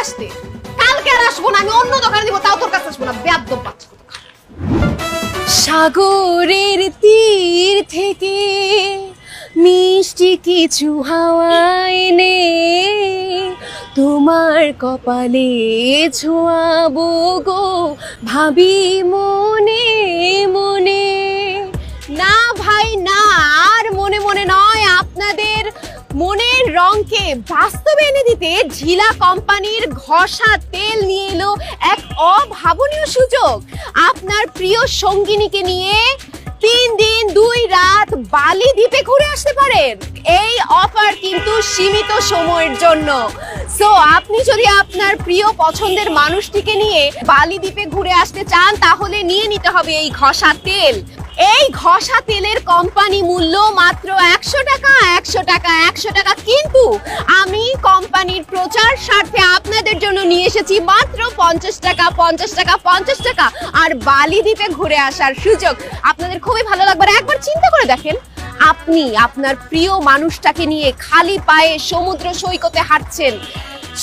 আসতে। কালকে আর আসবো না, আমি অন্য দোকানে দিব, তাও তোর কাছে আসবো না। বেয়াদব বাচ্চা। সাগরের তীর থেকে মিষ্টি কিছু হাওয়া এনে তোমার কপালে ছোঁয়াবো গো ভাবি মনে মনে। না ভাই না, আর মনে মনে নয়, আপনাদের মনের রঙকে বাস্তবে এনে দিতে ঝিলা কোম্পানির ঘষা তেল নিয়ে এলো এক অভাবনীয় সুযোগ। আপনার প্রিয় সঙ্গিনীকে নিয়ে 3 দিন 2 রাত বালি দ্বীপে ঘুরে আসতে পারেন। এই অফার কিন্তু সীমিত সময়ের জন্য। সো আপনি যদি আপনার প্রিয় পছন্দের মানুষটিকে নিয়ে বালি দ্বীপে ঘুরে আসতে চান, তাহলে নিয়ে নিতে হবে এই ঘষা তেল। এই ঘষা তেলের কোম্পানি মূল্য মাত্র 100 টাকা, 100 টাকা, 100 টাকা। কিন্তু আমি কোম্পানির প্রচার স্বার্থে আপনাদের জন্য নিয়ে এসেছি মাত্র 50 টাকা, 50 টাকা, 50 টাকা। আর বালি দ্বীপে ঘুরে আসার সুযোগ আপনাদের খুবই ভালো লাগবে। একবার চিন্তা করে দেখেন, আপনি আপনার প্রিয় মানুষটাকে নিয়ে খালি পায়ে সমুদ্র সৈকতে হাঁটছেন,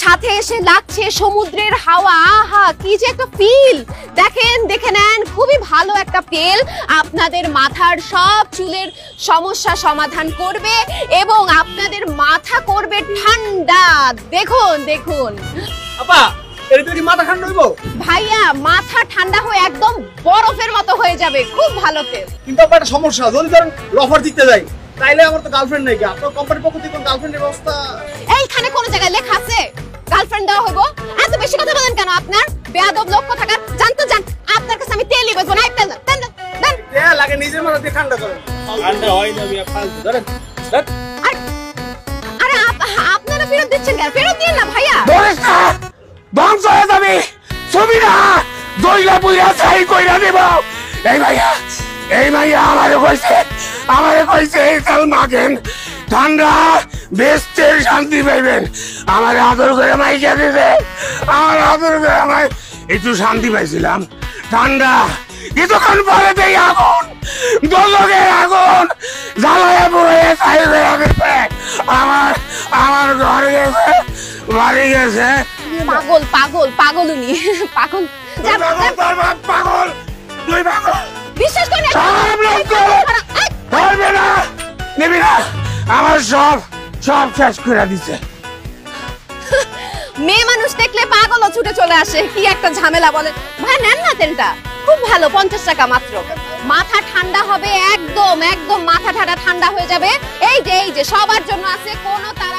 সাথে এসে লাগছে সমুদ্রের হাওয়া। আহা, কি যে একটা ফিল! দেখেন, দেখে নেন, খুবই ভালো একটা তেল। আপনাদের মাথার সব চুলের সমস্যা সমাধান করবে এবং আপনাদের মাথা করবে ঠান্ডা। দেখুন দেখুন আপা, এটা কি মাথা ঠান্ডা হইব? ভাইয়া, মাথা ঠান্ডা হয়ে একদম বরফের মতো হয়ে যাবে। খুব ভালো তেল। কিন্তু আপা একটা সমস্যা, যদি ধরেন অফার দিতে যাই, তাইলে আমার তো গার্লফ্রেন্ড নাই। আপনার কোম্পানির পক্ষ থেকে গার্লফ্রেন্ডের ব্যবস্থা? এইখানে কোন জায়গায় লেখা আছে গার্লফ্রেন্ড দেওয়া হইব? এত বেশি কথা বলেন কেন আপনার? বেয়াদব লোক কোথাকার। জানতো জান, আপনার কাছে আমি তেলই বেচবো না। তেল দেন দেন। তেল লাগে নিজের মাথা দিয়ে ঠান্ডা করেন। ঠান্ডা হয় না মিয়া, ফালতু ধরেন। আরে আপনারা ফেরত দিচ্ছেন কেন? ফেরত দিন না ভাইয়া। ধরিস না, ধ্বংস হয়ে যাবি। ছবি না দইলা বুইরা চাই কইরা দেব। এই ভাইয়া আমারে কইছে এই তেল মাখেন, ঠান্ডা বেস্টের শান্তি পাইবেন। আমার আদর করে মাইকা দিবে, আমার আদর করে আমায় একটু শান্তি পাইছিলাম। ঠান্ডা কিছুক্ষণ পরে দেই আগুন, দোলকের আগুন জ্বালায় পুড়ে চাই হয়ে গেছে। আমার ঘর গেছে, বাড়ি গেছে। পাগল পাগল পাগল উনি পাগল। পাগল তুই পাগল, বিশ্বাস করেন ধরবে না, নিবি না। আমার সব শেষ করে দিছে। মেয়ে মানুষ দেখলে পাগলও ছুটে চলে আসে। কি একটা ঝামেলা বলে। ভাই নেন না তেলটা, খুব ভালো, 50 টাকা মাত্র। মাথা ঠান্ডা হবে একদম, একদম মাথা ঠান্ডা হয়ে যাবে। এই যে সবার জন্য আছে, কোনো তারা